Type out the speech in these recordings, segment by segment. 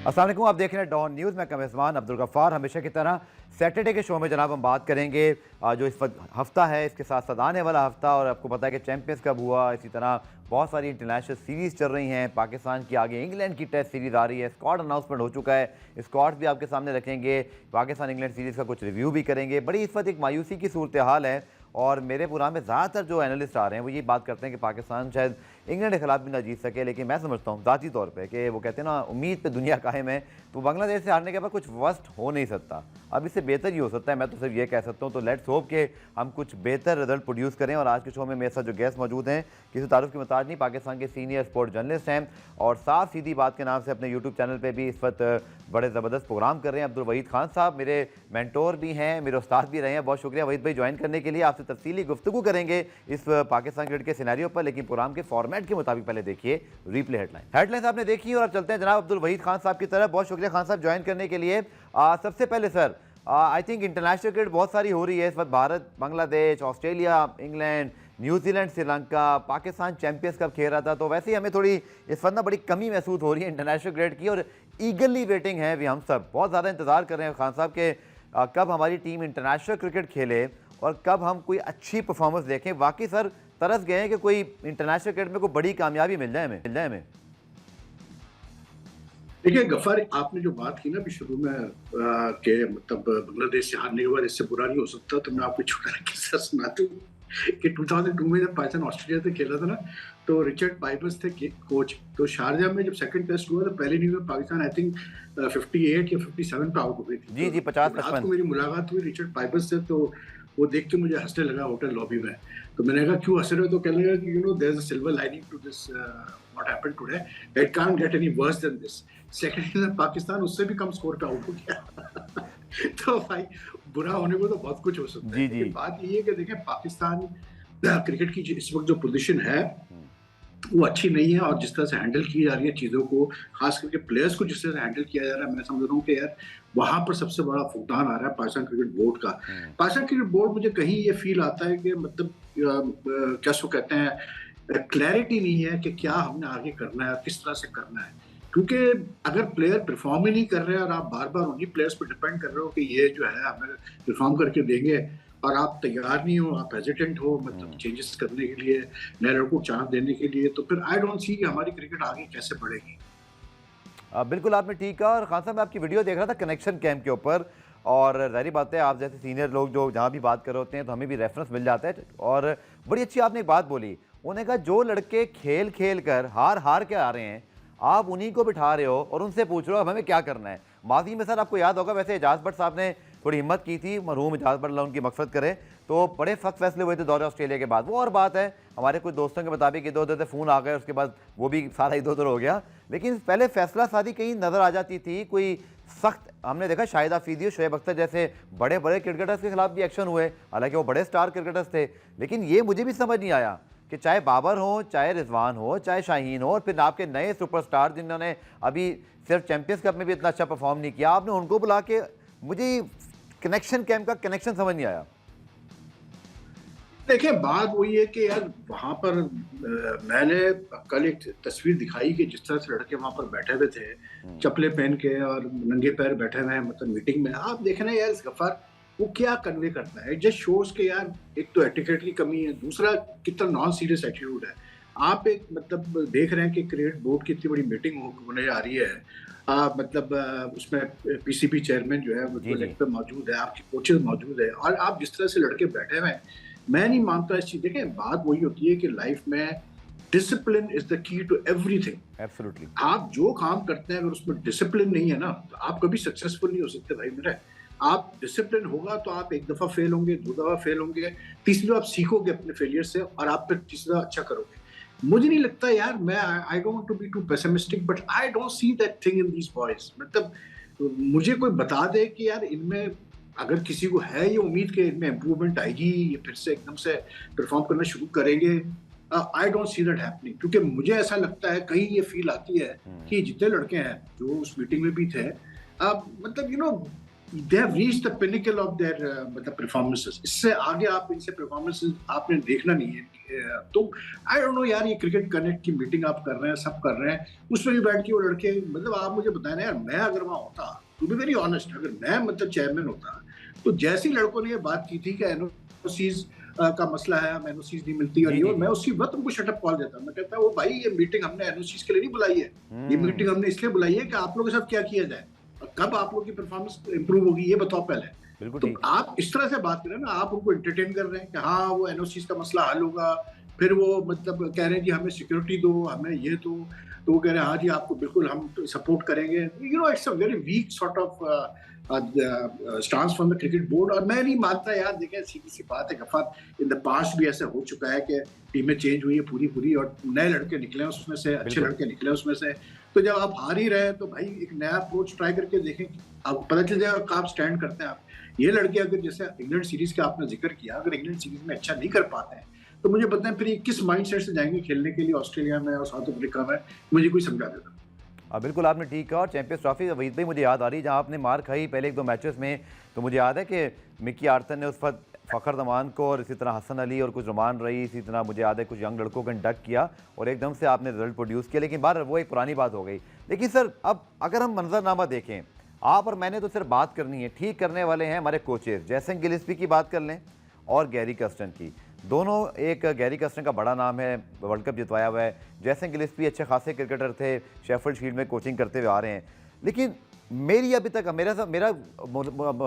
अस्सलाम वालेकुम, आप देख रहे हैं डॉन न्यूज़। मैं कमेज़मान अब्दुल गफ्फार। हमेशा की तरह सैटरडे के शो में जनाब हम बात करेंगे जो इस हफ्ता है, इसके साथ साथ आने वाला हफ्ता, और आपको पता है कि चैंपियंस कब हुआ। इसी तरह बहुत सारी इंटरनेशनल सीरीज़ चल रही हैं। पाकिस्तान की आगे इंग्लैंड की टेस्ट सीरीज़ आ रही है। स्क्वाड अनाउंसमेंट हो चुका है, स्क्वाड भी आपके सामने रखेंगे। पाकिस्तान इंग्लैंड सीरीज़ का कुछ रिव्यू भी करेंगे। बड़ी इस वक्त एक मायूसी की सूरत हाल है, और मेरे प्रोग्राम में ज़्यादातर जो एनालिस्ट आ रहे हैं वो ये बात करते हैं कि पाकिस्तान शायद इंग्लैंड के खिलाफ भी ना जीत सके। लेकिन मैं समझता हूँ ज़ाती तौर पे कि वो कहते हैं ना, उम्मीद पे दुनिया कायम है। तो बांग्लादेश से हारने के बाद कुछ वर्स्ट हो नहीं सकता, अब इससे बेहतर ही हो सकता है। मैं तो सिर्फ ये कह सकता हूँ। तो लेट्स होप कि हम कुछ बेहतर रिजल्ट प्रोड्यूस करें। और आज के शो में मेरे साथ जो गेस्ट मौजूद हैं, किसी तारुफ की मोहताज नहीं, पाकिस्तान के सीनियर स्पोर्ट जर्नलिस्ट हैं और साफ सीधी बात के नाम से अपने यूट्यूब चैनल पर भी इस वक्त बड़े ज़बरदस्त प्रोग्राम कर रहे हैं। अब्दुल वहीद खान साहब मेरे मेंटोर भी हैं, मेरे उस्ताद भी रहे हैं। बहुत शुक्रिया वहीद भाई ज्वाइन करने के लिए। आपसे तफसीली गुफ्तगू करेंगे इस पाकिस्तान क्रिकेट के सिनेरियो पर, लेकिन प्रोग्राम के फॉर्मेट के मुताबिक पहले देखिए रिप्ले हेडलाइंस आपने देखी। और अब चलते हैं जनाब अब्दुल वहीद खान साहब की तरफ। बहुत शुक्रिया खान साहब ज्वाइन करने के लिए। सबसे पहले sir, I think international cricket बहुत सारी हो रही है इस वक्त। Bharat, Bangladesh, Australia, England, New Zealand, Sri Lanka, Pakistan champions cup खेल रहा था। तो वैसे ही हमें थोड़ी इस वक्त ना बड़ी कमी महसूस हो रही है इंटरनेशनल क्रिकेट की, और ईगरली वेटिंग है भी। हम सब बहुत ज़्यादा इंतजार कर रहे हैं खान साहब के कब हमारी टीम इंटरनेशनल क्रिकेट खेले और कब हम कोई अच्छी परफॉर्मेंस देखें। वाकई सर तरस गए हैं कि कोई इंटरनेशनल क्रिकेट में कोई बड़ी कामयाबी मिल जाए हमें। देखिए गफ्फार, आपने जो बात की ना अभी शुरू में कि मतलब बांग्लादेश से हारने के बाद इससे बुरा नहीं हो सकता, तो मैं आपको छोटा किस्सा सुनाता हूँ कि 2002 में जब पाकिस्तान ऑस्ट्रेलिया से खेला था ना, तो रिचर्ड पाइपर्स थे कोच। तो शारजाह में जब सेकंड टेस्ट हुआ तो पहले इनिंग में पाकिस्तान आई थिंक 58 या 57 पे आउट हो गई थी। जी जी, तो 50-55। रात को मेरी मुलाकात हुई रिचर्ड पाइपर्स से, तो वो देख के मुझे हंसने लगा होटल लॉबी में। तो मैंने कहा क्यों हंस रहे हो? तो कहने लगा कि there is a silver lining to this what happened today, it can't get any worse than this. Second inning में पाकिस्तान उससे भी कम स्कोर पे आउट हो गया। तो भाई बुरा होने को तो बहुत कुछ हो सकता है। लेकिन बात ये है कि देखें पाकिस्तान क्रिकेट की इस वक्त जो पोजीशन है वो अच्छी नहीं है, और जिस तरह से हैंडल की जा रही है चीज़ों को, खास करके प्लेयर्स को जिस तरह से हैंडल किया जा रहा है, मैं समझ रहा हूँ कि यार वहां पर सबसे बड़ा फुकदान आ रहा है पाकिस्तान क्रिकेट बोर्ड का। पाकिस्तान क्रिकेट बोर्ड मुझे कहीं ये फील आता है कि मतलब क्या सो कहते हैं, क्लैरिटी नहीं है कि क्या हमने आगे करना है और किस तरह से करना है। क्योंकि अगर प्लेयर परफॉर्म ही नहीं कर रहे हैं और आप बार बार उन्हीं प्लेयर्स पर डिपेंड कर रहे हो कि ये जो है हमें परफॉर्म करके देंगे, और आप तैयार नहीं हो, आप हेजिटेंट हो मतलब चेंजेस करने के लिए, नए लड़कों को चांस देने के लिए, तो फिर आई डोंट सी कि हमारी क्रिकेट आगे कैसे बढ़ेगी। बिल्कुल आपने ठीक कहा। और खान साहब मैं आपकी वीडियो देख रहा था कनेक्शन कैंप के ऊपर, और जाहिर बात है आप जैसे सीनियर लोग जो जहाँ भी बात कर रहे होते हैं तो हमें भी रेफरेंस मिल जाता है। और बड़ी अच्छी आपने एक बात बोली, उन्होंने कहा जो लड़के खेल खेल कर हार के आ रहे हैं, आप उन्हीं को बिठा रहे हो और उनसे पूछ रहे हो अब हमें क्या करना है। माजी में सर आपको याद होगा, वैसे एजाज भट्ट साहब ने थोड़ी हिम्मत की थी, मरहूम एजाज भट्ट उनकी मकफरत करे, तो बड़े सख्त फैसले हुए थे दौरे ऑस्ट्रेलिया के बाद। वो और बात है, हमारे कुछ दोस्तों के मुताबिक इधर उधर से फ़ोन आ गए, उसके बाद वो भी सारा इधर उधर हो गया। लेकिन पहले फैसला सादी कहीं नज़र आ जाती थी, कोई सख्त। हमने देखा शाहिद आफरीदी, शोएब अख्तर जैसे बड़े बड़े क्रिकेटर्स के खिलाफ भी एक्शन हुए, हालांकि वो बड़े स्टार क्रिकेटर्स थे। लेकिन ये मुझे भी समझ नहीं आया कि चाहे बाबर हो, चाहे रिजवान हो, चाहे शाहीन हो, और फिर आपके नए सुपरस्टार जिन्होंने अभी सिर्फ चैंपियंस कप में भी इतना अच्छा परफॉर्म नहीं किया, आपने उनको बुला के, मुझे कनेक्शन कैंप का कनेक्शन समझ नहीं आया। देखिए बात वही है कि यार वहां पर मैंने कल एक तस्वीर दिखाई कि जिस तरह से लड़के वहां पर बैठे हुए थे चप्पलें पहन के और नंगे पैर बैठे हुए हैं मतलब मीटिंग में। आप देख रहे हैं यार गफ्फार वो क्या कन्वे करता है, जस्ट शोज के यार एक तो एटिकेट की कमी है, दूसरा कितना नॉन सीरियस एटीट्यूड है। आप एक मतलब देख रहे हैं कि क्रिकेट बोर्ड की इतनी बड़ी मीटिंग होने जा रही है, मतलब उसमें पीसीबी चेयरमैन जो है वो पे मौजूद है, आपके कोचेज मौजूद है, और आप जिस तरह से लड़के बैठे हुए हैं, मैं नहीं मानता इस चीज। देखें बात वही होती है कि लाइफ में discipline is the key to everything. Absolutely. आप जो काम करते हैं अगर उसमें डिसिप्लिन नहीं है ना, तो आप कभी सक्सेसफुल नहीं हो सकते भाई मेरे। आप डिसिप्लिन होगा तो आप एक दफा फेल होंगे, दो दफा फेल होंगे, तीसरी बार आप सीखोगे अपने फेलियर से और आप फिर तीसरी बार अच्छा करोगे। मुझे नहीं लगता यार, मैं I don't want to be too pessimistic but I don't see that thing in these boys. मतलब मुझे कोई बता दे कि यार इनमें अगर किसी को है ये उम्मीद कि इनमें इम्प्रूवमेंट आएगी, ये फिर से एकदम से परफॉर्म करना शुरू करेंगे, आई डोंट सी दैट हैपनिंग। क्योंकि मुझे ऐसा लगता है, कहीं ये फील आती है कि जितने लड़के हैं जो उस मीटिंग में भी थे, मतलब they have reached the pinnacle of their मतलब परफॉर्मेंसेस। इससे आगे आप इनसे परफॉर्मेंसेस आपने देखना नहीं है। तो आई डोंट नो यार, ये क्रिकेट कनेक्ट की मीटिंग आप कर रहे हैं, सब कर रहे हैं, उसमें भी बैठ के वो लड़के, मतलब आप मुझे बताएं ना यार, मैं अगर वहां होता, टू बी वेरी ऑनेस्ट, अगर मैं मतलब चेयरमैन होता, तो जैसे ही लड़कों ने ये बात की थी कि एनओसीज का मसला है, हमें एनओसीज नहीं मिलती और जी ये, जी और मैं उसी वक्त उनको शटअप कॉल देता। मैं कहता वो भाई, ये मीटिंग हमने एनओसीज के लिए नहीं बुलाई है, ये मीटिंग हमने इसलिए बुलाई है कि आप लोगों के साथ क्या किया जाए और कब आप लोग की परफॉर्मेंस इंप्रूव होगी, ये बताओ पहले। बिल्कुल तो ठीक। आप इस तरह से बात करें ना, आप उनको एंटरटेन कर रहे हैं कि हाँ वो एनओसीज का मसला हल होगा, फिर वो मतलब कह रहे हैं कि हमें सिक्योरिटी दो, हमें ये दो, तो वो कह रहे हैं हाँ जी आपको बिल्कुल हम सपोर्ट करेंगे। You know, it's a very weak sort of stance from the cricket board. और मैं नहीं मानता यार, देखें सीधी सी बात है गफार, इन द पास्ट भी ऐसा हो चुका है कि टीमें चेंज हुई है पूरी पूरी और नए लड़के निकले हैं उसमें से, अच्छे लड़के निकले उसमें से। तो जब आप हार ही रहे हैं तो भाई एक नया अप्रोच ट्राई करके देखें, आपको पता चल जाएगा कहाँ आप स्टैंड करते हैं। आप ये लड़के अगर जैसे इंग्लैंड सीरीज का आपने जिक्र किया, अगर इंग्लैंड सीरीज में अच्छा नहीं कर पाते हैं तो मुझे बताएं फिर ये किस माइंडसेट से जाएंगे खेलने के लिए ऑस्ट्रेलिया में और साउथ अफ्रीका में, मुझे कोई समझा देता। बिल्कुल आपने ठीक कहा। और चैंपियंस ट्रॉफी वही भाई मुझे याद आ रही, जहाँ आपने मार खाई पहले एक दो मैचेस में, तो मुझे याद है कि मिकी आर्थर ने उस वक्त फ़खर जमान को और इसी तरह हसन अली और कुछ रुमान रही, इसी तरह मुझे याद है कुछ यंग लड़कों को इंडक्ट किया और एकदम से आपने रिजल्ट प्रोड्यूस किया। लेकिन बार वो एक पुरानी बात हो गई। लेकिन सर अब अगर हम मंजरनामा देखें, आप और मैंने तो सिर्फ बात करनी है, ठीक करने वाले हैं हमारे कोचेज। जैसन गिलिस्पी की बात कर लें और गैरी कर्स्टन की, दोनों, एक गैरी कर्स्टन का बड़ा नाम है, वर्ल्ड कप जितवाया हुआ है। जैसन गिलिस्पी अच्छे खासे क्रिकेटर थे, शेफील्ड शील्ड में कोचिंग करते हुए आ रहे हैं। लेकिन मेरी अभी तक मेरा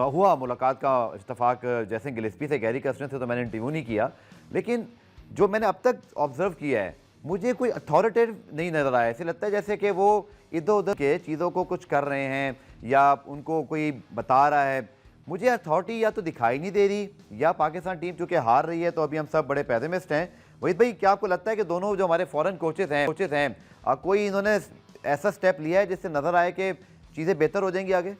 हुआ मुलाकात का इत्तेफाक जैसन गिलिस्पी से, गैरी कर्स्टन से तो मैंने इंटरव्यू नहीं किया। लेकिन जो मैंने अब तक ऑब्जर्व किया है, मुझे कोई अथॉरिटेटिव नहीं नज़र आया। ऐसे लगता है जैसे कि वो इधर उधर के चीज़ों को कुछ कर रहे हैं या उनको कोई बता रहा है। मुझे अथॉरिटी या तो दिखाई नहीं दे रही, या पाकिस्तान टीम चूँकि हार रही है तो अभी हम सब बड़े पैसिमिस्ट हैं। वहीद भाई, क्या आपको लगता है कि दोनों जो हमारे फॉरेन कोचेज़ हैं कोई इन्होंने ऐसा स्टेप लिया है जिससे नज़र आए कि चीज़ें बेहतर हो जाएंगी आगे?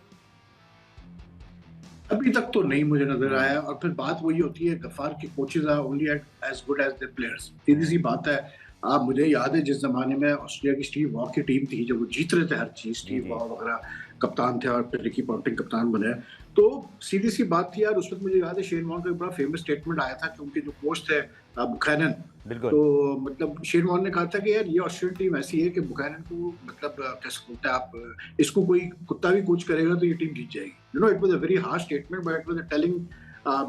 अभी तक तो नहीं मुझे नजर आया। और फिर बात वही होती है गफार के, coaches are only as good as their players. सीधी सी बात है। आप, मुझे याद है जिस जमाने में ऑस्ट्रेलिया की स्टीव वॉ की टीम थी, जब वो जीत रहे थे हर चीज, स्टीव वॉ वगैरह कप्तान थे और फिर रिकी पॉन्टिंग कप्तान बने, तो सीधी सी बात थी यार, उस वक्त मुझे याद है शेन वॉर्न का एक बड़ा फेमस स्टेटमेंट आया था कि उनके जो कोच थे बुखैनन, तो मतलब शेन वॉर्न ने कहा था कि यार ये ऑस्ट्रेलियन टीम ऐसी है कि बुखैनन को मतलब कैसे बोलते हैं आप, इसको कोई कुत्ता भी कोच करेगा तो ये टीम जीत जाएगी। You know, it was a very harsh statement but it was a telling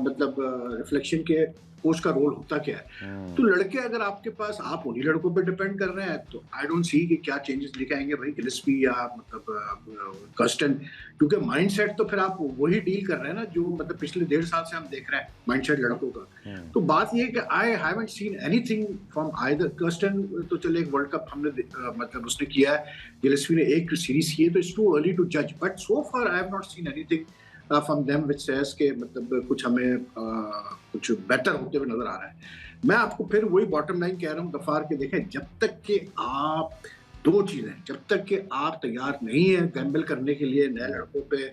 मतलब रिफ्लेक्शन के कोच का रोल होता क्या है। तो लड़के अगर आपके पास, आप उन्हीं लड़कों पे डिपेंड कर रहे हैं, तो आई डोंट सी कि क्या चेंजेस लेके आएंगे भाई गिलिस्पी या मतलब कर्स्टन, क्योंकि माइंडसेट तो फिर आप वही डील कर रहे हैं ना जो मतलब पिछले 1.5 साल से हम देख रहे हैं माइंडसेट लड़कों का। तो बात ये है कि I haven't seen anything from either. Kirsten तो चले एक वर्ल्ड कप हमने मतलब उसने किया है, गिलिस्पी ने एक सीरीज की है, तो इट्स टू अर्ली टू जज, but so far I have not seen anything from them which says के मतलब कुछ हमें कुछ बेटर होते हुए नजर आ रहा है। मैं आपको फिर वही बॉटम लाइन कह रहा हूँ गफार के, देखें जब तक कि आप, दो चीजें, जब तक कि आप तैयार नहीं है गैम्बल करने के लिए नए लड़कों पे,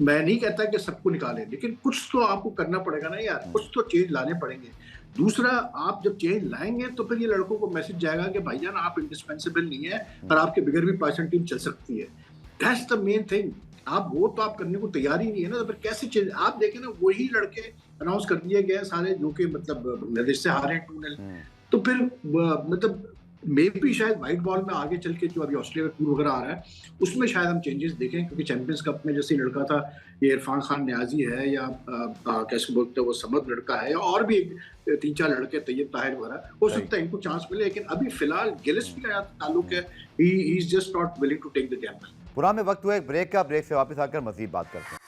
मैं नहीं कहता कि सबको निकालें, लेकिन कुछ तो आपको करना पड़ेगा ना यार, कुछ तो चेंज लाने पड़ेंगे। दूसरा, आप जब चेंज लाएंगे तो फिर ये लड़कों को मैसेज जाएगा कि भाईजान आप इंडिस्पेंसिबल नहीं है और आपके बगैर भी पाकिस्तान टीम चल सकती है। That's the main thing. आप वो तो आप करने को तैयार ही नहीं है ना, तो फिर कैसे चेंज? आप देखें ना, वही लड़के अनाउंस कर दिए गए सारे जो कि मतलब बांग्लादेश से हारे 2-0, तो फिर मतलब मे भी शायद व्हाइट बॉल में आगे चल के जो अभी ऑस्ट्रेलिया का टूर वगैरह आ रहा है उसमें शायद हम चेंजेस देखें, क्योंकि चैंपियंस कप में जैसे लड़का था ये इरफान खान न्याजी है या कैसे बोलते हैं वो समद लड़का है, और भी 3-4 लड़के तैयब ताहिर वगैरह, हो सकता है इनको चांस मिले। लेकिन अभी फिलहाल गिलिस्पी का ताल्लुक है, he is just not willing to take the gamble. पूरा में वक्त हुआ एक ब्रेक का, ब्रेक से वापस आकर मजीद बात करते हैं।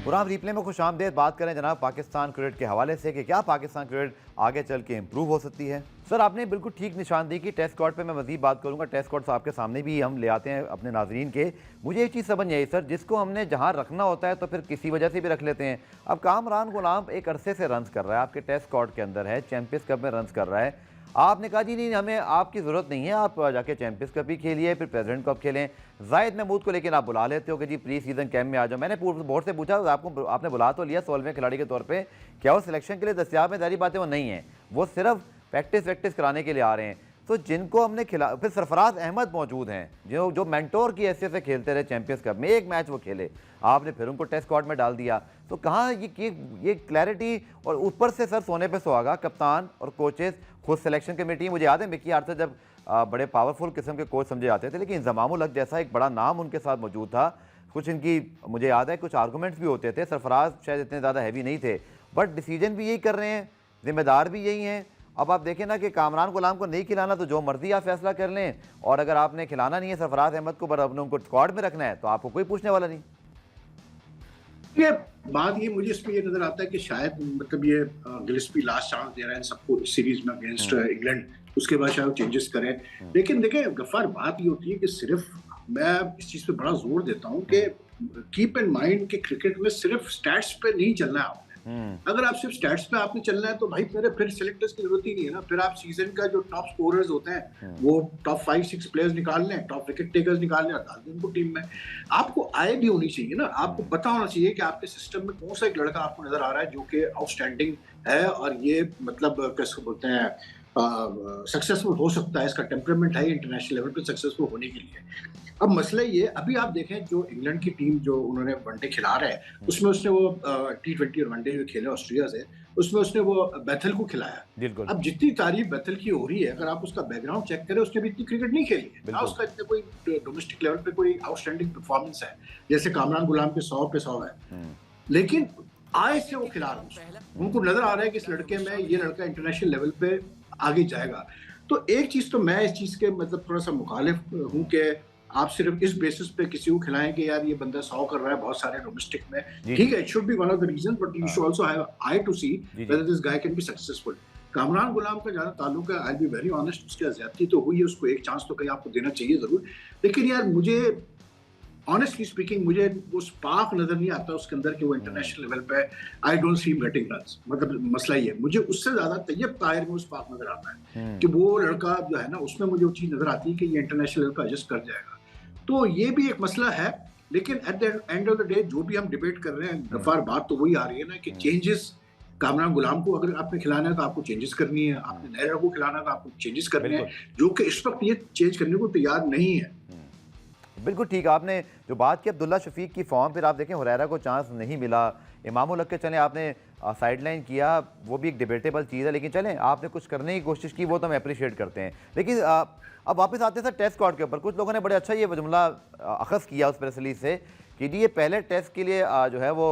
पूरा रिप्ले में खुश आमदेद बात करें जनाब पाकिस्तान क्रिकेट के हवाले से कि क्या पाकिस्तान क्रिकेट आगे चल के इम्प्रूव हो सकती है। सर आपने बिल्कुल ठीक निशान दी कि टेस्ट स्क्वाड पे मैं मजीद बात करूंगा। टेस्ट स्क्वाड आपके सामने भी हम ले आते हैं अपने नाजरीन के। मुझे एक चीज़ समझ नहीं आई सर, जिसको हमने जहां रखना होता है तो फिर किसी वजह से भी रख लेते हैं। अब कामरान गुलाम एक अरसे से रन्स कर रहा है, आपके टेस्ट स्क्वाड के अंदर है, चैंपियंस कप में रन्स कर रहा है। आपने कहा जी नहीं हमें आपकी ज़रूरत नहीं है, आप जाके चैंपियंस कप ही खेलिए, फिर प्रेसिडेंट कप खेलें। जाहिद महमूद को लेकिन आप बुला लेते हो कि जी प्री सीजन कैंप में आ जाओ। मैंने बोर्ड से पूछा, आपने बुला तो लिया 16वें खिलाड़ी के तौर पे, क्या वो सिलेक्शन के लिए दस्तियाब है? सारी बातें वो नहीं है, वो सिर्फ प्रैक्टिस कराने के लिए आ रहे हैं। तो जिनको हमने खिला, फिर सरफराज अहमद मौजूद हैं जो मेंटोर की हैसियत से खेलते रहे चैंपियंस कप में, एक मैच वो खेले, आपने फिर उनको टेस्ट स्क्वाड में डाल दिया। तो कहाँ ये क्लैरिटी, और ऊपर से सर सोने पे सुहागा, कप्तान और कोचेस, खुद सिलेक्शन कमेटी। मुझे याद है मिकी आर्थर जब बड़े पावरफुल किस्म के कोच समझे जाते थे, लेकिन इंजमामुल हक जैसा एक बड़ा नाम उनके साथ मौजूद था। कुछ इनकी, मुझे याद है कुछ आर्गूमेंट्स भी होते थे, सरफराज शायद इतने ज़्यादा हैवी नहीं थे, बट डिसीजन भी यही कर रहे हैं, जिम्मेदार भी यही हैं। अब आप देखें ना कि कामरान गुलाम को नहीं खिलाना तो जो मर्जी आप फैसला कर लें, और अगर आपने खिलाना नहीं है सरफराज अहमद को, पर अपने उनको स्क्वाड में रखना है, तो आपको कोई पूछने वाला नहीं। ये बात, ये मुझे इसमें ये नजर आता है कि शायद मतलब ये गिलिस्पी लास्ट चांस दे रहा है सबको इस सीरीज में अगेंस्ट इंग्लैंड, उसके बाद शायद चेंजेस करें। लेकिन देखें गफ्फार, बात ये होती है कि सिर्फ मैं इस चीज पे बड़ा जोर देता हूँ कि कीप इन माइंड कि क्रिकेट में सिर्फ स्टैट्स पे नहीं चलना है आपने। अगर आप सिर्फ स्टैट्स पे आपने चलना है तो भाई फिर सिलेक्टर्स की जरूरत ही नहीं है ना। फिर आप सीजन का जो टॉप स्कोरर्स होते हैं वो टॉप 5-6 प्लेयर्स निकाल लें, टॉप विकेट टेकर्स निकाल लें और डाल दें उनको टीम में। आपको आय भी होनी चाहिए ना, आपको पता होना चाहिए कि आपके सिस्टम में कौन सा एक लड़का आपको नजर आ रहा है जो कि आउटस्टैंडिंग है और ये मतलब कैसे बोलते हैं सक्सेसफुल हो सकता है, इसका टेम्परामेंट है इंटरनेशनल लेवल पे सक्सेसफुल होने के लिए। अब मसला ये, अभी आप देखें जो इंग्लैंड की टीम जो उन्होंने वनडे खिला रहे हैं, उसमें उसने वो T20 और वनडे जो खेले ऑस्ट्रेलिया से, उसमें उसने वो बेथल को खिलाया। अब जितनी तारीफ बेथल की हो रही है, अगर आप उसका बैकग्राउंड चेक करें, उसने भी इतनी क्रिकेट नहीं खेली है ना, उसका इतना कोई डोमेस्टिक लेवल पे कोई आउटस्टैंडिंग परफॉर्मेंस है जैसे कामरान गुलाम के 100 पे 100 है। लेकिन आय से वो खिला रहे हैं, उनको नजर आ रहा है कि इस लड़के में, ये लड़का इंटरनेशनल लेवल पे आगे जाएगा। तो एक चीज तो मैं इस चीज के मतलब थोड़ा सा मुखालिफ हूँ कि आप सिर्फ इस बेसिस पे किसी को खिलाएं कि यार ये बंदा 100 कर रहा है बहुत सारे डोमेस्टिक में, ठीक है, it should be one of the reason, but you should also have eye to see whether this guy can be successful. Kamran Ghulam का ज्यादा ताल्लुक है, आई बी वेरी ऑनेस्ट, उसकी ज्यादती तो हुई है, उसको एक चांस तो कहीं आपको देना चाहिए जरूर। लेकिन यार मुझे ऑनेस्टली स्पीकिंग मुझे वो स्पार्क नजर नहीं आता उसके अंदर कि वो इंटरनेशनल लेवल पे, आई don't see him getting runs. मतलब मसला ये, मुझे उससे ज्यादा तैयब ताहिर में वो स्पार्क नजर आता है कि वो लड़का जो है ना, उसमें मुझे वो चीज नजर आती है कि ये इंटरनेशनल लेवल पे एडजस्ट कर जाएगा। तो ये भी एक मसला है। लेकिन at the end of the day जो भी हम डिबेट कर रहे हैं गफ्फार, बात तो वही आ रही है ना कि चेंजेस, कामरान गुलाम को अगर आपने खिलाना है तो आपको चेंजेस करनी है, आपने नए लड़कों को खिलाना है तो आपको चेंजेस करने हैं, जो कि इस वक्त ये चेंज करने को तैयार नहीं है। बिल्कुल ठीक, आपने जो बात की अब्दुल्ला शफीक की फॉर्म, फिर आप देखें हुरैरा को चांस नहीं मिला, इमामुल हक के चले आपने साइडलाइन किया, वो भी एक डिबेटेबल चीज़ है, लेकिन चलें आपने कुछ करने की कोशिश की, वो तो हम अप्रिशिएट करते हैं। लेकिन अब वापस आते हैं सर टेस्ट स्क्वाड के ऊपर। कुछ लोगों ने बड़े अच्छा ये जुमला अखज़ किया उस प्रेस रिलीज से कि जी ये पहले टेस्ट के लिए जो है वो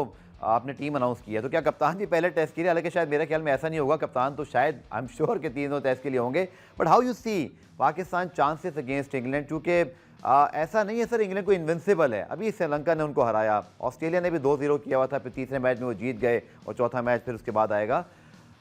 आपने टीम अनाउंस किया, तो क्या कप्तान भी पहले टेस्ट के लिए? हालांकि शायद मेरे ख्याल में ऐसा नहीं होगा, कप्तान तो शायद आई एम श्योर के तीनों टेस्ट के लिए होंगे। But how you see Pakistan chances against England? चूँकि ऐसा नहीं है सर इंग्लैंड को इन्विंसिबल है, अभी श्रीलंका ने उनको हराया, ऑस्ट्रेलिया ने भी 2-0 किया हुआ था, फिर तीसरे मैच में वो जीत गए और चौथा मैच फिर उसके बाद आएगा।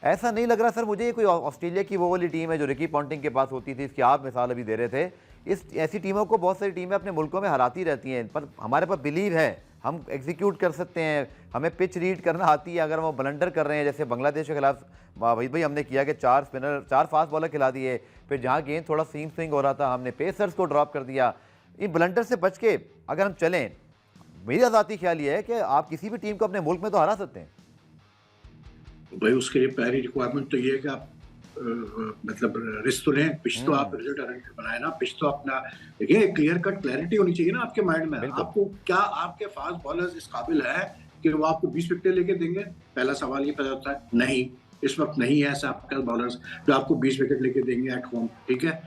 ऐसा नहीं लग रहा सर मुझे ये कोई ऑस्ट्रेलिया की वो वाली टीम है जो रिकी पॉन्टिंग के पास होती थी, इसकी आप मिसाल अभी दे रहे थे। इस ऐसी टीमों को बहुत सारी टीमें अपने मुल्कों में हराती रहती हैं, पर हमारे पास बिलीव है, हम एग्जीक्यूट कर सकते हैं, हमें पिच रीड करना आती है। अगर वो ब्लंडर कर रहे हैं जैसे बांग्लादेश के खिलाफ वहीद भाई हमने किया कि 4 फास्ट बॉलर खिला दिए, फिर जहाँ गेंद थोड़ा स्विंग हो रहा था हमने पेसर्स को ड्रॉप कर दिया। इन ब्लंडर से बच के अगर हम चलें, मेरा ज़ाती ख्याल ये है कि आप किसी भी टीम को अपने मुल्क में तो हरा सकते हैं। भाई उसके लिए पहली रिक्वायरमेंट तो ये है कि आप मतलब रिस्क तो लें, पिच तो आप रिजल्ट बनाए ना, पिच तो अपना देखिए, क्लियर कट क्लैरिटी होनी चाहिए ना आपके माइंड में। आपको क्या आपके फास्ट बॉलर्स इस काबिल है कि वो आपको 20 विकेट लेके देंगे? पहला सवाल ये पैदा होता है, नहीं, इस वक्त नहीं है ऐसा आपके बॉलर्स जो आपको 20 विकेट लेके देंगे एट होम, ठीक है।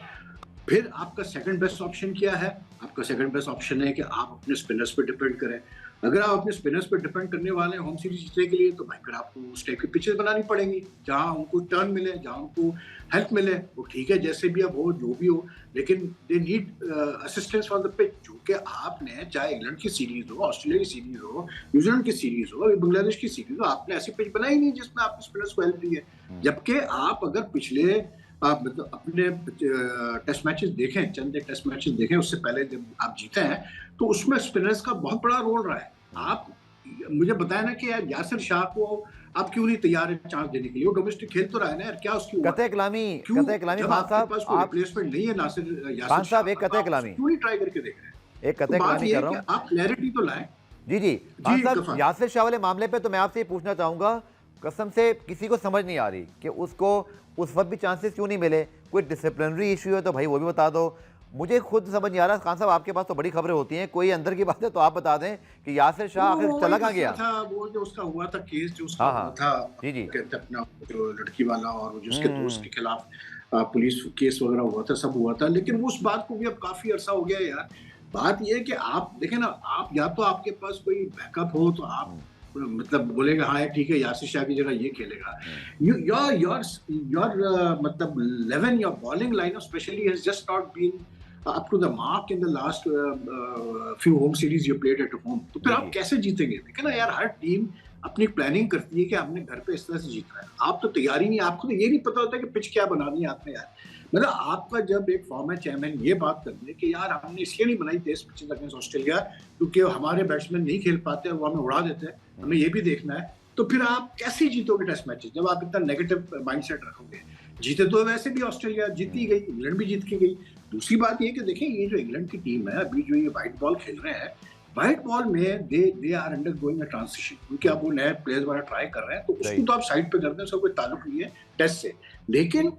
फिर आपका सेकंड बेस्ट ऑप्शन क्या है? आपका सेकंड बेस्ट ऑप्शन है कि आप अपने स्पिनर्स पे डिपेंड करें। अगर आप अपने स्पिनर्स पे डिपेंड करने वाले हैं होम सीरीज जीतने के लिए, तो भाई फिर आपको उस टाइप की पिचेस बनानी पड़ेंगी जहां उनको टर्न मिले, जहां उनको हेल्प मिले। वो ठीक है जैसे भी अब हो, जो भी हो, लेकिन they need assistance from the pitch, जो कि आपने चाहे इंग्लैंड की सीरीज हो, ऑस्ट्रेलिया की सीरीज हो, न्यूजीलैंड की सीरीज हो, बांग्लादेश की सीरीज हो, आपने ऐसी पिच बनाई नहीं जिसमें आपने स्पिनर्स को हेल्प दी है। जबकि आप अगर पिछले आप मतलब अपने टेस्ट मैचेस देखें, चंद एक टेस्ट मैचेस देखें उससे पहले जब आप जीते हैं, तो उसमें स्पिनर्स का बहुत बड़ा रोल रहा है। आप मुझे बताया ना कि यार यासिर शाह को आप क्यों नहीं तैयार है चांस देने के लिए? वो डोमेस्टिक खेल तो रहा है ना यार, क्या उसकी कतई कलामी खान साहब, आप रिप्लेसमेंट नहीं है नासिर खान साहब, एक कतई कलामी क्यों नहीं ट्राई करके देख रहे हैं? एक कतई कलामी कर रहा हूं, आप क्लैरिटी तो लाएं। जी खान साहब, यासिर शाह वाले मामले पे तो मैं आपसे ये पूछना चाहूंगा, कसम से किसी को समझ नहीं आ रही कि उसको उस वक्त भी चांसेस क्यों नहीं मिले। कोई डिसिप्लिनरी इशू है तो भाई वो भी बता दो। मुझे खुद समझ नहीं आ रहा। खान साहब आपके पास तो बड़ी खबरें होती हैं, कोई अंदर की बात है तो आप बता दें कि यासिर शाह आखिर चला कहाँ गया था, वो जो उसका हुआ था केस, जो उसका हाँ हुआ हाँ था जी जी कहते अपना जो लड़की वाला और जो उसके दोस्त के खिलाफ पुलिस केस वगैरह हुआ था, सब हुआ था, लेकिन उस बात को भी अब काफी अरसा हो गया यार। बात ये है कि आप देखें ना, आप या तो आपके पास कोई बैकअप हो तो आप मतलब बोलेगा हाँ ठीक है यासिर शाह की जगह ये खेलेगा। योर मतलब 11 your bowling line specially has just not been up to the mark in the last few home series you played at home। तो फिर आप कैसे जीतेंगे? देखिए ना यार, हर टीम अपनी प्लानिंग करती है कि हमने घर पे इस तरह से जीतना है। आप तो तैयारी नहीं, आपको तो ये नहीं पता होता कि पिच क्या बनानी है आपने यार। मतलब आपका जब एक फॉर्मेट चेयरमैन ये बात कर दे कि यार हमने इसलिए नहीं बनाई टेस्ट पिचेस अगेंस्ट ऑस्ट्रेलिया क्योंकि हमारे बैट्समैन नहीं खेल पाते, वो हमें उड़ा देते हैं, हमें ये भी देखना है, तो फिर आप कैसे जीतोगे टेस्ट मैचेस जब आप इतना नेगेटिव माइंडसेट रखोगे? जीते तो वैसे भी ऑस्ट्रेलिया जीती गई, इंग्लैंड भी जीत के गई। दूसरी बात ये कि देखें ये जो इंग्लैंड की टीम है अभी जो ये व्हाइट बॉल खेल रहे हैं, व्हाइट बॉल में they are undergoing a transition, क्योंकि अब वो नए प्लेयर्स वाला ट्राई कर रहे हैं, तो उसको तो आप साइड पे कर दें, उसका कोई ताल्लुक नहीं है टेस्ट से। लेकिन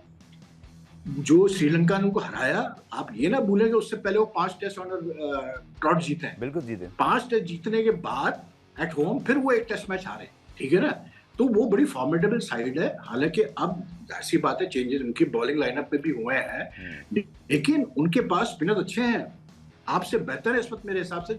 जो श्रीलंका ने उनको हराया, आप ये ना भूलें कि उससे पहले वो 5 टेस्ट ऑनर ट्रॉट जीते हैं, बिल्कुल जीते। 5 टेस्ट जीतने के बाद एट होम फिर वो एक टेस्ट मैच हारे, ठीक है ना। तो वो बड़ी फॉर्मेडेबल साइड है। हालांकि अब ऐसी बात है चेंजेस उनकी बॉलिंग लाइनअप में भी हुए हैं, लेकिन उनके पास स्पिनर अच्छे हैं, आपसे बेहतर है इस वक्त मेरे हिसाब से।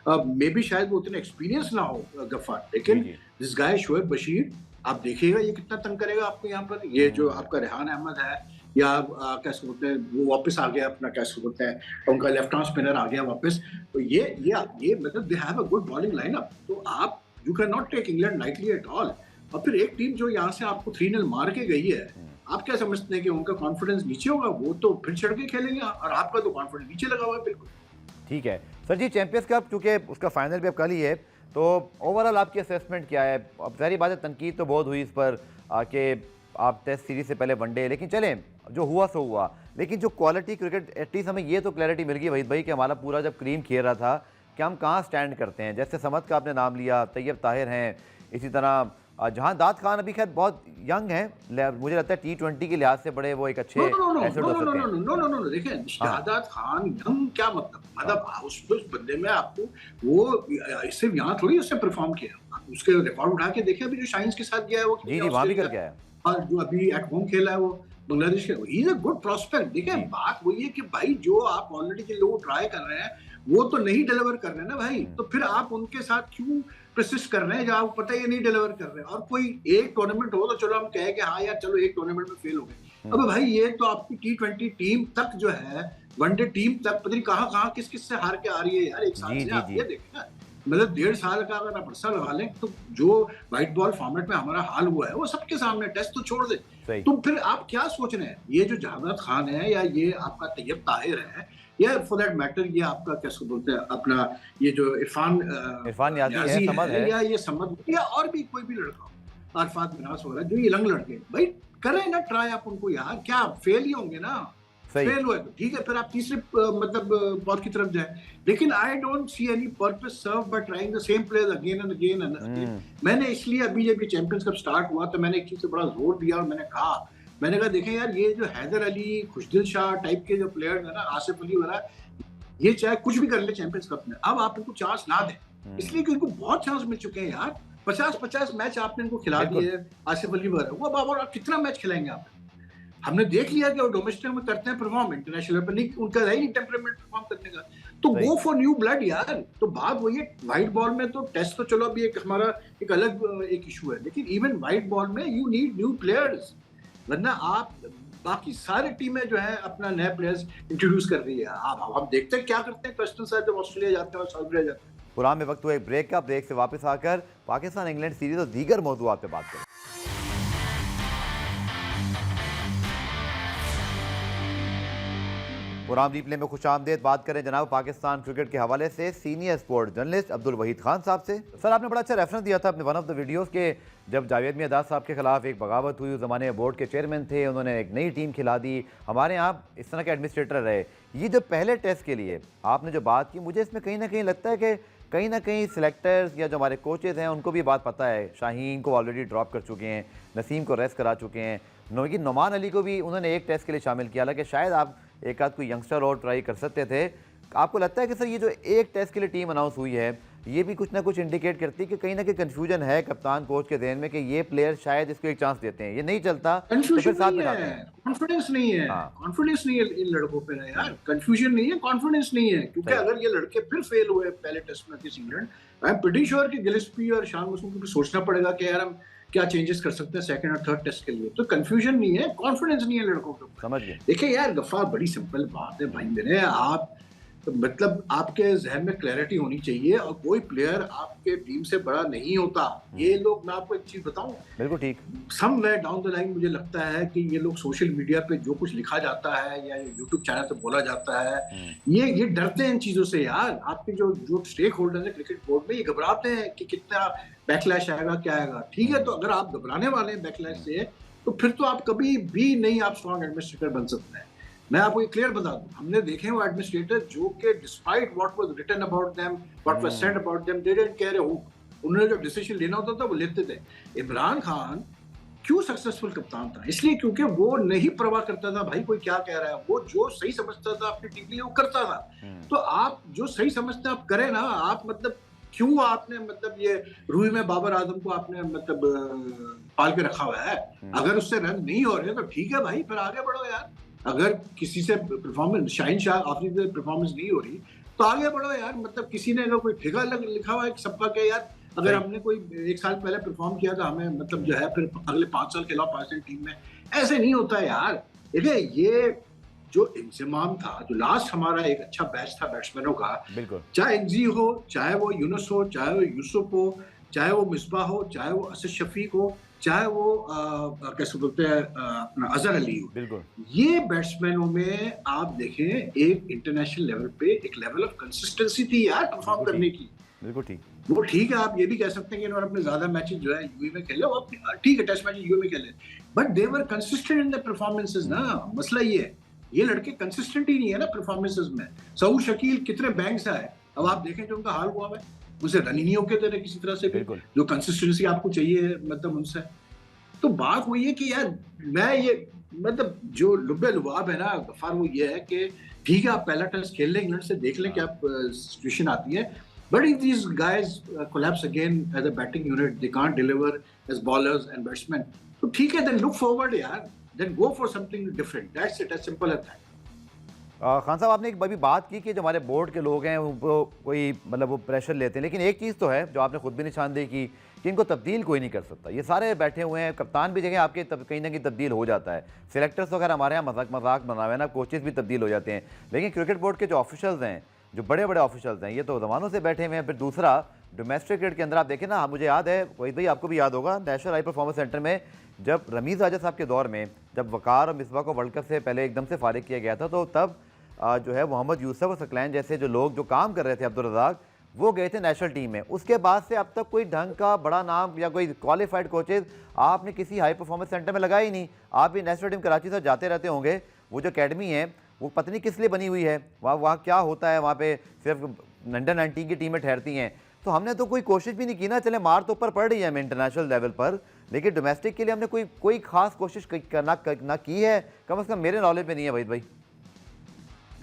मे बी शायद वो उतने एक्सपीरियंस ना हो गफ्फार, लेकिन दिस गाय शोएब बशीर, आप देखिएगा ये कितना तंग करेगा आपको यहाँ पर। ये जो आपका रेहान अहमद है या कैसे बोलते हैं वो वापस आ गया अपना, कैसे बोलते हैं उनका लेफ्ट आर्म स्पिनर आ गया वापस, तो ये मतलब they have a good bowling lineup. तो आप you can not take England lightly at all. और फिर एक टीम जो यहाँ से आपको 3-0 मार के गई है, आप क्या समझते हैं कि उनका कॉन्फिडेंस नीचे होगा? वो तो फिर चढ़ के खेलेंगे और आपका तो कॉन्फिडेंस नीचे लगा हुआ है बिल्कुल। ठीक है सर जी, चैंपियंस कप चूंकि उसका फाइनल भी अब कल ही है, तो ओवरऑल आपकी असेसमेंट क्या है? अब सारी बातें तनकीद तो बहुत हुई इस पर कि आप टेस्ट सीरीज से पहले वनडे, लेकिन चलें जो हुआ सो हुआ, लेकिन जो क्वालिटी क्रिकेट एटलीस्ट हमें ये तो क्लैरिटी मिल गई वहीद भाई कि हमारा पूरा जब क्रीम खेल रहा था कि हम कहाँ स्टैंड करते हैं। जैसे समद का आपने नाम लिया, तैयब ताहिर हैं, इसी तरह जहां दाद खान अभी खैर बहुत यंग हैं, मुझे लगता है T20 के लिहाज से बड़े वो एक अच्छे एसेट हो सकते हैं। देखिए शाहदाद खान यंग क्या मतलब उस बंदे में आपको वो सिर्फ यहाँ थोड़ी उसने परफॉर्म किया, उसके रिकॉर्ड उठा के देखे अभी जो शाइन्स के साथ गया है वो जी वहां भी कर गया है, और जो अभी एट होम खेला है वो बांग्लादेश के, he is a good prospect. देखिए बात वही है कि भाई जो आप ऑलरेडी के लोग ट्राई कर रहे हैं वो तो नहीं डिलीवर कर रहे हैं ना भाई, तो फिर आप उनके साथ क्यों प्रसिस्ट कर रहे हैं जब आपको पता है ये नहीं डिलीवर कर रहे हैं? और कोई एक टूर्नामेंट हो तो चलो हम कहें कि हाँ यार चलो एक टूर्नामेंट में फेल हो गए, अब भाई ये तो आपकी T20 टीम तक जो है, वनडे टीम तक पता नहीं कहाँ किस किस से हार के आ रही है यार एक साल से। आप ये देखें ना, मतलब 1.5 साल का अगर आप अरसा लगा लें तो जो व्हाइट बॉल फॉर्मेट में हमारा हाल हुआ है वो सबके सामने, टेस्ट तो छोड़ दे। तो फिर आप क्या सोच रहे हैं? ये जो जहादात खान है या ये आपका तैयब ताहिर है या फॉर दैट मैटर ये आपका कैसे बोलते हैं अपना ये जो इरफान याजी है या ये समद या और भी कोई भी लड़का हो, अरफात मिनास वगैरह, जो ये यंग लड़के भाई करें ना ट्राई आप उनको यार, क्या फेल ही होंगे ना? फेल हुए तो ठीक है, फिर आप तीसरे मतलब पॉट की तरफ जाए, लेकिन I don't see any purpose serve by trying the same players again and again and again. मैंने इसलिए अभी जब ये चैंपियंस कप स्टार्ट हुआ तो मैंने एक चीज से बड़ा जोर दिया और मैंने कहा देखें यार ये जो हैदर अली, खुशदिल शाह टाइप के जो प्लेयर्स है ना, आसिफ अली वगैरह, ये चाहे कुछ भी कर ले चैंपियंस कप में, अब आप इनको चांस ना दें, इसलिए कि इनको बहुत चांस मिल चुके हैं यार। 50-50 मैच आपने इनको खिला दिए आसिफ अली वगैरह, वो अब और कितना मैच खिलाएंगे आप? हमने देख लिया कि वो डोमेस्टिक में करते हैं परफॉर्म, इंटरनेशनल पर नहीं, उनका है ही टेम्परामेंट परफॉर्म करने का, तो गो फॉर न्यू ब्लड यार। तो बात वही है, व्हाइट बॉल में तो टेस्ट तो चलो अभी एक हमारा एक अलग एक इशू है, लेकिन इवन व्हाइट बॉल में यू नीड न्यू प्लेयर्स, वरना आप बाकी सारी टीमें जो है अपना नए प्लेयर्स इंट्रोड्यूस कर रही है। आप देखते हैं क्या करते हैं क्वेश्चन साहब जब ऑस्ट्रेलिया जाते हैं और साउथ अफ्रीका जाते हैं। पुरान में वक्त हुआ एक ब्रेक का, ब्रेक से वापस आकर पाकिस्तान इंग्लैंड सीरीज और दीगर मौजूआत पे बात करें। पुरान रिप्ले में खुशामदेद बात करें जनाब पाकिस्तान क्रिकेट के हवाले से senior sport journalist Abdul Waheed Khan साहब से। सर आपने बड़ा अच्छा रेफरेंस दिया था अपने वन ऑफ द वीडियोस के, जब जावेद मियादाद साहब के खिलाफ एक बगावत हुई, उस ज़माने बोर्ड के चेयरमैन थे, उन्होंने एक नई टीम खिला दी, हमारे यहाँ इस तरह के एडमिनिस्ट्रेटर रहे। ये जो पहले टेस्ट के लिए आपने जो बात की, मुझे इसमें कहीं ना कहीं लगता है कि कहीं ना कहीं सिलेक्टर्स या जो हमारे कोचेज़ हैं उनको भी बात पता है। शाहीन को ऑलरेडी ड्रॉप कर चुके हैं, नसीम को रेस्ट करा चुके हैं, नोमान अली को भी उन्होंने एक टेस्ट के लिए शामिल किया, हालांकि शायद आप एक आध कोई यंगस्टर और ट्राई कर सकते थे। आपको लगता है कि सर ये जो एक टेस्ट के लिए टीम अनाउंस हुई है ये भी कुछ ना कुछ इंडिकेट करती है कि कहीं ना कहीं कंफ्यूजन है कप्तान कोच के ध्यान में कि ये प्लेयर शायद इसको एक चांस देते हैं, ये नहीं चलता तो फिर साथ में लाते हैं। कॉन्फिडेंस नहीं है, कॉन्फिडेंस नहीं है इन लड़कों पे ना यार, कंफ्यूजन नहीं है, कॉन्फिडेंस नहीं है, क्योंकि अगर ये लड़के फिर फेल हुए पहले टेस्ट में against England, I am pretty sure कि गिलेस्पी और शान मसूम को भी सोचना पड़ेगा कि यार हम क्या चेंजेस कर सकते हैं सेकंड और थर्ड टेस्ट के लिए। तो कंफ्यूजन नहीं है, कॉन्फिडेंस नहीं है लड़कों के ऊपर। समझ गए। देखिए यार गफ्फार, बड़ी सिंपल बात है भाई मेरे, आप मतलब आपके जहन में क्लैरिटी होनी चाहिए, और कोई प्लेयर आपके टीम से बड़ा नहीं होता। ये लोग, मैं आपको एक चीज बताऊं, बिल्कुल ठीक, समवेयर डाउन द लाइन मुझे लगता है कि ये लोग सोशल मीडिया पे जो कुछ लिखा जाता है या यूट्यूब चैनल पे बोला जाता है, ये डरते हैं इन चीजों से यार। आपके जो स्टेक होल्डर है क्रिकेट बोर्ड में, ये घबराते हैं कि कितना बैकलैश आएगा, क्या आएगा। ठीक है, तो अगर आप घबराने वाले हैं बैकलैश से, तो फिर तो आप कभी भी नहीं आप स्ट्रॉन्ग एडमिनिस्ट्रेटर बन सकते हैं। मैं आपको एक क्लियर बता दूं, हमने देखे वो एडमिनिस्ट्रेटर जो कि despite what was written about them, what was said about them, they didn't care a hook. उन्होंने जो डिसीजन लेना होता था वो लेते थे। इमरान खान क्यों सक्सेसफुल कप्तान था? इसलिए क्योंकि वो नहीं परवाह करता था भाई कोई क्या कह रहा है, वो जो सही समझता था अपनी टीम के लिए वो करता था। तो आप जो सही समझते हैं आप करें ना। आप मतलब क्यों आपने मतलब ये रूही में बाबर आजम को आपने मतलब पाल के रखा हुआ है? अगर उससे रन नहीं हो रहे तो ठीक है भाई, फिर आगे बढ़ो यार। अगर किसी से परफॉर्मेंस, शाहीन शाह आफरीदी से परफॉर्मेंस नहीं हो रही तो आगे बढ़ो यार। मतलब किसी ने अगर कोई ठेका लिखा हुआ है सबका क्या यार, अगर हमने कोई एक साल पहले परफॉर्म किया तो हमें मतलब जो है फिर अगले 5 साल खिलाओ पाकिस्तान टीम में, ऐसे नहीं होता यार। देखिए ये जो इंतजाम था, जो लास्ट हमारा एक अच्छा बैच था बैट्समैनों का, चाहे एनजी हो, चाहे वो यूनुस हो, चाहे वो यूसुफ हो, चाहे वो मिसबा हो, चाहे वो असद शफीक हो, चाहे वो कैसे बोलते हैं अपना अजहर अली हो, ये बैट्समैनों में आप देखें एक इंटरनेशनल लेवल पे एक लेवल ऑफ कंसिस्टेंसी थी यार परफॉर्म करने की। बिल्कुल ठीक। वो ठीक है, आप ये भी कह सकते हैं कि इन्होंने अपने ज्यादा मैचेस जो है यूएई में खेले, वो ठीक है टेस्ट मैच यूएई में खेले, but they were consistent in the performances ना। मसला ये है, ये लड़के कंसिस्टेंट ही नहीं है ना परफॉर्मेंसेस में। सऊद शकील कितने बैंक से आए, अब आप देखें जो उनका हाल हुआ है, उनसे रन ही नहीं होके दे रहे किसी तरह से भी, जो कंसिस्टेंसी आपको चाहिए मतलब उनसे। तो बात वही है कि यार मैं ये मतलब जो लुब्बे लुबाब है ना गफ्फार, वो ये है कि ठीक है आप पहला टेस्ट खेल लें इंग्लैंड से, देख लें क्या सिचुएशन आती है, but if these guys collapse again as a batting unit, they can't deliver as bowlers and batsmen, तो ठीक है देन लुक फॉरवर्ड यार, then go for something different, that's it, as simple as that. Khan साहब आपने एक अभी बात की कि जो हमारे बोर्ड के लोग हैं वो कोई मतलब वो प्रेशर लेते हैं, लेकिन एक चीज़ तो है जो आपने खुद भी निशानदेही की कि इनको तब्दील कोई नहीं कर सकता। ये सारे बैठे हुए हैं, कप्तान भी जगह आपके कहीं ना कहीं तब्दील हो जाता है, सिलेक्टर्स वगैरह हमारे यहाँ मजाक बना हुआ है ना, कोचेज़ भी तब्दील हो जाते हैं, लेकिन क्रिकेट बोर्ड के जो ऑफिशियल्स हैं, जो बड़े बड़े ऑफिशियल्स हैं, ये तो ज़मानों से बैठे हुए हैं। फिर दूसरा डोमेस्टिक क्रिकेट के अंदर आप देखें ना, मुझे याद है वही भाई आपको भी याद होगा, नेशनल हाई परफॉर्मेंस सेंटर में जब रमीज़ राजा साहब के दौर में जब वकार और मिसबा को वर्ल्ड कप से पहले एकदम से फारिग किया गया था, तो तब जो है मोहम्मद यूसुफ और सकलैन जैसे जो लोग जो काम कर रहे थे, अब्दुल रज़ाक, वो गए थे नेशनल टीम में। उसके बाद से अब तक कोई ढंग का बड़ा नाम या कोई क्वालिफाइड कोचेज आपने किसी हाई परफॉर्मेंस सेंटर में लगाया ही नहीं। आप भी नेशनल टीम कराची से जाते रहते होंगे, वो जो अकेडमी है वो पता नहीं किस लिए बनी हुई है, वहाँ क्या होता है, वहाँ पे सिर्फ अंडर 19 की टीमें ठहरती हैं। तो हमने तो कोई कोशिश भी नहीं की ना, चले मार तो ऊपर पड़ रही है हमें इंटरनेशनल लेवल पर, लेकिन डोमेस्टिक के लिए हमने कोई खास कोशिश ना की है, कम से कम मेरे नॉलेज में नहीं है भाई।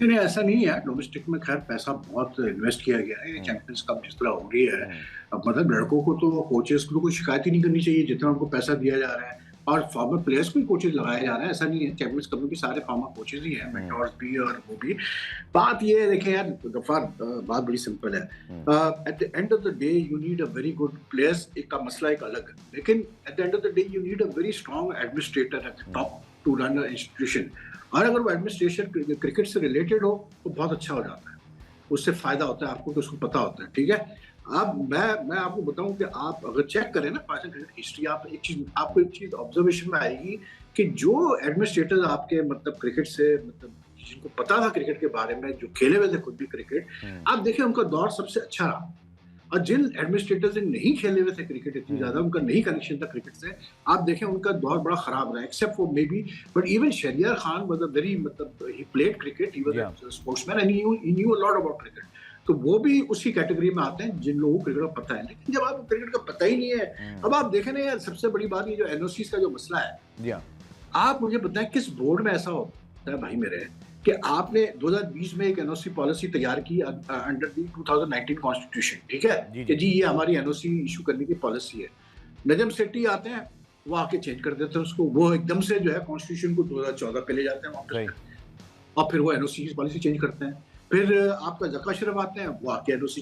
नहीं ऐसा नहीं है, डोमेस्टिक में खैर पैसा बहुत इन्वेस्ट किया गया है, चैंपियंस कप जिस तरह हो रही है, अब मतलब लड़कों को तो कोचेस को कोई शिकायत ही नहीं करनी चाहिए जितना उनको पैसा दिया जा रहा है, और फॉर्मर प्लेयर्स को कोचेज लगाए जा रहे हैं, ऐसा नहीं है। चैंपियंस कप में भी सारे फॉर्मर कोचेज ही हैं, मेंटोर्स भी और वो भी। बात ये है, देखें यार गफ्फार, बात बड़ी सिंपल है, at the end of the day you need a very good players, एक का मसला एक अलग है, लेकिन at the end of the day you need a very strong administrator at the top to run a institution. और अगर वो एडमिनिस्ट्रेशन क्रिकेट से रिलेटेड हो तो बहुत अच्छा हो जाता है, उससे फायदा होता है आपको, तो उसको पता होता है। ठीक है, अब मैं आपको बताऊं कि आप अगर चेक करें ना पाकिस्तान क्रिकेट हिस्ट्री, आपको एक चीज ऑब्जर्वेशन में आएगी कि जो एडमिनिस्ट्रेटर आपके मतलब क्रिकेट से मतलब जिनको पता था क्रिकेट के बारे में, जो खेले हुए थे खुद भी क्रिकेट, आप देखें उनका दौर सबसे अच्छा रहा। और जिन एडमिनिस्ट्रेटर्स ने नहीं खेले हुए थे क्रिकेट इतनी ज्यादा, उनका नहीं कनेक्शन था क्रिकेट से, आप देखें उनका दौर बड़ा खराब रहा, except for maybe, but even Shahryar Khan was a very मतलब he played cricket, he was a sportsman and he knew a lot about cricket. तो वो भी उसी कैटेगरी में आते हैं जिन लोगों को क्रिकेट का पता है। लेकिन जब आपको क्रिकेट का पता ही नहीं है, अब आप देखें ना यार, सबसे बड़ी बात ये जो एनओसीज का जो मसला है, जी हाँ। आप मुझे बताएं किस बोर्ड में ऐसा होता है भाई मेरे, कि आपने 2020 में एक एनओसी पॉलिसी तैयार की अंडर दी 2019 कॉन्स्टिट्यूशन, ठीक है, कि जी ये हमारी एनओसी इशू करने की पॉलिसी है। नजम सेठी आते हैं, वो आके चेंज कर देते हैं उसको, वो एकदम से जो है कॉन्स्टिट्यूशन को 2014 पे ले जाते हैं वापस, और फिर वो एनओसी की पॉलिसी चेंज करते हैं। फिर आपका जका अशरफ आते हैं, वो आके एनओसी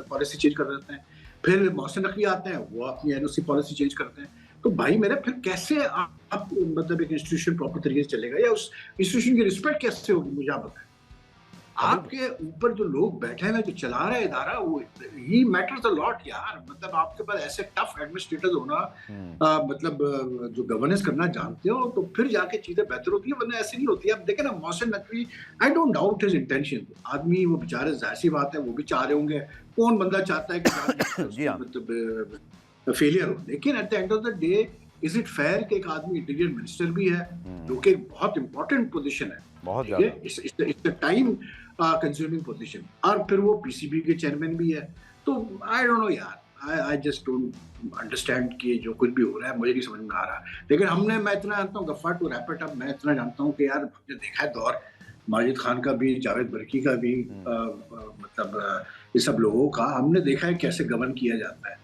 पॉलिसी चेंज कर देते हैं। फिर मोहसिन नकवी आते हैं, वो अपनी एनओसी पॉलिसी चेंज करते हैं। तो भाई मेरे फिर कैसे आप मतलब एक इंस्टीट्यूशन प्रॉपर तरीके से चलेगा, या उस इंस्टीट्यूशन की रिस्पेक्ट कैसे होगी, मुझे आप बताएं। आपके ऊपर जो लोग बैठे हैं, जो चला रहा है इदारा, वो ही मैटर्स अ लॉट यार। मतलब आपके पास ऐसे टफ एडमिनिस्ट्रेटर्स होना, मतलब जो गवर्नेंस करना जानते हो, तो फिर जाके चीजें बेहतर होती है, वरना ऐसे नहीं होती। आप देखें ना Mohsin Naqvi, I don't doubt his intention. आदमी वो बेचारे, जाहिर सी बात है वो भी चाह रहे होंगे, कौन बंदा चाहता है कि मतलब फेलियर हो। लेकिन at the end of the day is it fair कि एक आदमी इंटीरियर मिनिस्टर भी है, जो कि एक बहुत इंपॉर्टेंट पोजीशन है, ठीक है, it's a time consuming position, और फिर वो पीसीबी के चेयरमैन भी है। तो आई डोंट नो यार, आई जस्ट डोंट अंडरस्टैंड कि जो कुछ भी हो रहा है मुझे नहीं समझ में आ रहा। लेकिन मैं इतना जानता हूँ, Ghaffar, to wrap it up, मैं इतना जानता हूँ कि यार हमने देखा है दौर माजिद खान का भी, जावेद बर्की का भी, मतलब ये सब लोगों का हमने देखा है कैसे गवर्न किया जाता है।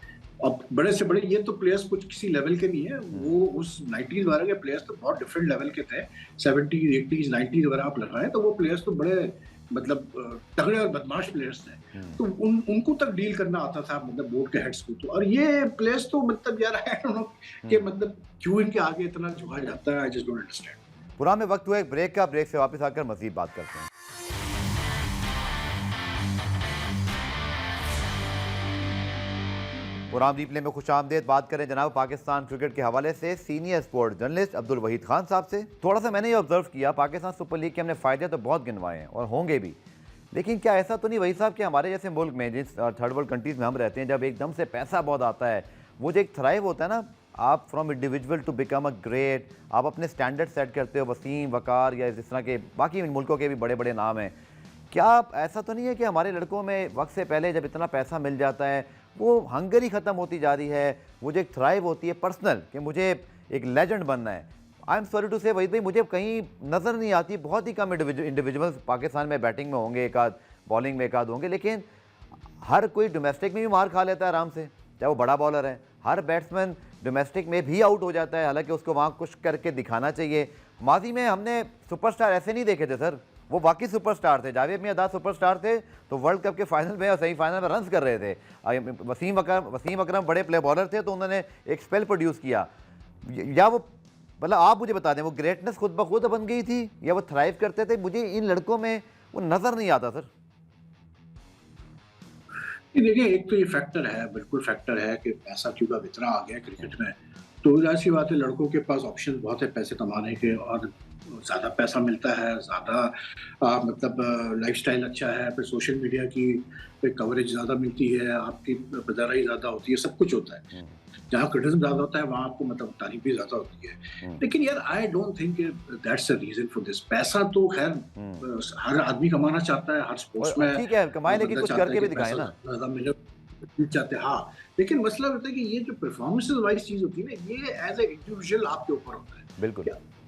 अब बड़े से बड़े ये तो प्लेयर्स कुछ किसी लेवल के नहीं है, वो उस 90s वगैरह के प्लेयर्स तो बहुत डिफरेंट लेवल के थे। 70s 80s 90s वगैरह आप लगाएं तो वो प्लेयर्स तो बड़े मतलब तगड़े और बदमाश प्लेयर्स थे। तो उनको तक डील करना आता था, मतलब बोर्ड के हेड्स को। तो और ये प्लेयर्स तो मतलब यार आई डोंट नो कि मतलब क्यों इनके आगे इतना झुका जाता है, आई जस्ट डोंट अंडरस्टैंड। पुराने में वक्त हुआ एक ब्रेक का, ब्रेक से वापस आकर मजीद बात करते हैं। पुरान रिप्ले में खुशामदेद। बात करें जनाब पाकिस्तान क्रिकेट के हवाले से senior sports journalist Abdul Waheed Khan साहब से। थोड़ा सा मैंने ये ऑब्जर्व किया, पाकिस्तान सुपर लीग के हमने फ़ायदे तो बहुत गिनवाए हैं और होंगे भी, लेकिन क्या ऐसा तो नहीं वही साहब कि हमारे जैसे मुल्क में, जिस थर्ड वर्ल्ड कंट्रीज़ में हम रहते हैं, जब एकदम से पैसा बहुत आता है, वो जो एक थ्राइव होता है ना, आप from individual to become a great, आप अपने स्टैंडर्ड सेट करते हो, वसीम, वकार या जिस तरह के बाकी मुल्कों के भी बड़े बड़े नाम हैं। क्या ऐसा तो नहीं है कि हमारे लड़कों में वक्त से पहले जब इतना पैसा मिल जाता है, वो हंगर ही ख़त्म होती जा रही है, वो जो एक थ्राइव होती है पर्सनल कि मुझे एक लेजेंड बनना है। आई एम सॉरी टू से वही भाई, मुझे कहीं नज़र नहीं आती, बहुत ही कम इंडिविजुअल्स पाकिस्तान में बैटिंग में होंगे, एक आध बॉलिंग में एक आध होंगे, लेकिन हर कोई डोमेस्टिक में भी मार खा लेता है आराम से, चाहे वो बड़ा बॉलर है। हर बैट्समैन डोमेस्टिक में भी आउट हो जाता है, हालांकि उसको वहाँ कुछ करके दिखाना चाहिए। माजी में हमने सुपरस्टार ऐसे नहीं देखे थे सर, वो बाकी सुपरस्टार थे। जावेद मियादाद सुपरस्टार थे तो वर्ल्ड कप के फाइनल में और सेमीफाइनल में रन्स कर रहे थे। वसीम अकरम बड़े प्ले बॉलर थे तो उन्होंने एक स्पेल प्रोड्यूस किया। या वो मतलब आप मुझे बता दें, वो ग्रेटनेस खुद ब खुद बन गई थी या वो थ्राइव करते थे? मुझे इन लड़कों में वो नज़र नहीं आता सर। देखिए, एक तो ये फैक्टर है, बिल्कुल फैक्टर है कि पैसा क्यों का इतना आ गया क्रिकेट में। तो जाहिर सी बात है, लड़कों के पास ऑप्शन बहुत है पैसे कमाने के, और ज़्यादा पैसा मिलता है, ज़्यादा मतलब लाइफस्टाइल अच्छा है, फिर सोशल मीडिया की कवरेज ज़्यादा मिलती है, आपकी बजाराई ज़्यादा होती है, सब कुछ होता है। जहाँ क्रिटिसिज्म ज़्यादा होता है वहाँ आपको मतलब तारीफ भी ज़्यादा होती है। लेकिन यार I don't think that's a reason for this. पैसा तो खैर हर आदमी कमाना चाहता है, हर स्पोर्ट्स में ठीक है कमाए, लेकिन कुछ करके भी दिखाए ना, ज़्यादा मिले चाहते हैं। हाँ, लेकिन मसला होता है कि ये जो परफॉर्मेंसेस वाइज चीज होती है ना, ये एज ए इंडिविजुअल आपके ऊपर होता है। बिल्कुल,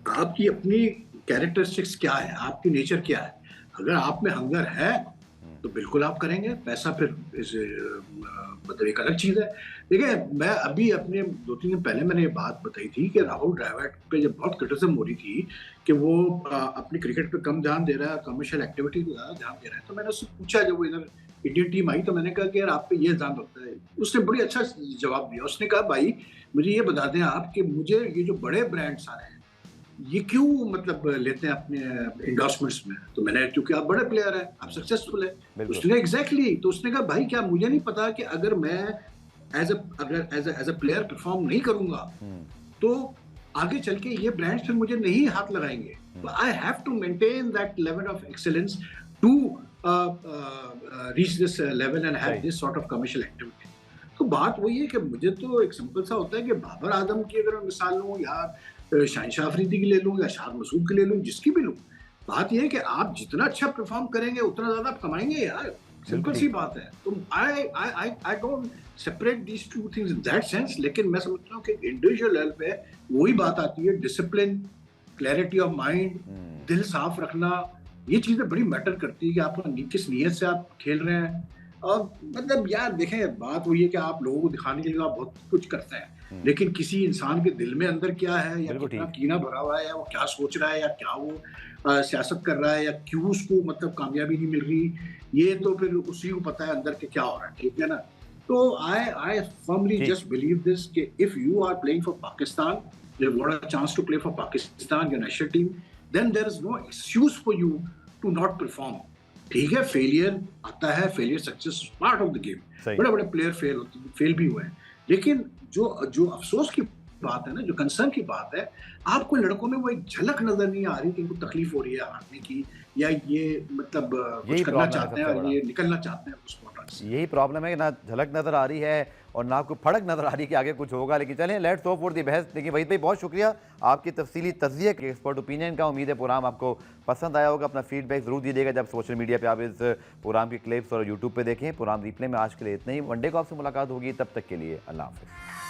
आपकी अपनी कैरेक्टरिस्टिक्स क्या है, आपकी नेचर क्या है। अगर आप में हंगर है तो बिल्कुल आप करेंगे। पैसा फिर मतलब एक अलग चीज है। देखिए, मैं अभी अपने 2-3 दिन पहले मैंने ये बात बताई थी कि राहुल द्रविड़ पे जब बहुत क्रिटिसिज्म हो रही थी कि वो अपनी क्रिकेट पे कम ध्यान दे रहा है, कमर्शियल एक्टिविटी पे ज्यादा ध्यान दे रहा है, तो मैंने उससे पूछा जब वो इधर इंडियन टीम आई तो मैंने कहा कि यार आप पे ये इल्जाम लगता है। उसने बड़ी अच्छा जवाब दिया। उसने कहा भाई मुझे ये बता दें आप कि मुझे ये जो बड़े ब्रांड्स आ रहे हैं ये क्यों मतलब लेते हैं अपने एंडोर्समेंट्स में। तो मैंने, क्योंकि आप बड़े प्लेयर हैं, आप सक्सेसफुल है। उसने कहा एग्जैक्टली। तो उसने कहा भाई क्या मुझे नहीं पता कि अगर मैं एज अ प्लेयर परफॉर्म नहीं करूंगा तो आगे चल के ये ब्रांड्स फिर मुझे नहीं हाथ लगाएंगे। तो I have to maintain that level of excellence to reach this level and have this sort of commercial activity। तो बात वही है कि मुझे तो एक सिंपल सा होता है कि बाबर आजम की अगर मैं मिसाल लूँ या शाहिन अफरीदी की ले लूँ या शाह मसूद की ले लूँ, जिसकी भी लूँ, बात यह है कि आप जितना अच्छा परफॉर्म करेंगे उतना ज्यादा आप कमाएंगे यार। सिंपल सी बात है। तो I don't separate these two things in that sense, लेकिन मैं समझता हूँ कि इंडिविजुअल लेवल पे वही बात आती है, डिसिप्लिन, क्लैरिटी ऑफ माइंड, दिल साफ रखना, ये चीजें बड़ी मैटर करती है कि आप किस नीयत से आप खेल रहे हैं। और मतलब यार देखें, बात वही है कि आप लोगों को दिखाने के लिए आप बहुत कुछ करते हैं, लेकिन किसी इंसान के दिल में अंदर क्या है, या बिल्कुल कितना ठीक। कीना भरा हुआ है, या वो क्या सोच रहा है, या क्या वो सियासत कर रहा है, या क्यों उसको मतलब कामयाबी नहीं मिल रही, ये तो फिर उसी को पता है अंदर के क्या हो रहा है, ठीक है ना। तो आई फर्मली ठीक। जस्ट बिलीव दिस कि if you are playing for Pakistan, you got a chance to play for Pakistan, your national team, then there is no excuse for you to not perform. ठीक है, failure आता है, failure success part of the game, सही। बड़े बड़े player fail भी हुए हैं, लेकिन जो जो अफसोस की बात है ना, जो कंसर्न की बात है, आपको लड़कों में वो एक झलक नजर नहीं आ रही कि इनको तकलीफ हो रही है हारने की, या ये मतलब कुछ यही करना प्रॉब्लम है चाहते हैं सबसे और बड़ा। ये निकलना चाहते हैं उस क्वार्टर से। यही प्रॉब्लम है कि ना झलक नज़र आ रही है और ना आपको फड़क नज़र आ रही है कि आगे कुछ होगा। लेकिन चलें, let's hope for the best. देखिए वहीद भाई, बहुत शुक्रिया आपकी तफसीली तज्ज़िये के, एक्सपर्ट ओपिनियन का। उम्मीद है प्रोग्राम आपको पसंद आया होगा। अपना फीडबैक ज़रूर दीजिएगा जब सोशल मीडिया पे आप इस प्रोग्राम की क्लिप्स और यूट्यूब पे देखें। प्रोग्राम रिप्ले में आज के लिए इतना ही। वनडे को आपसे मुलाकात होगी, तब तक के लिए अल्लाह हाफ़िज़।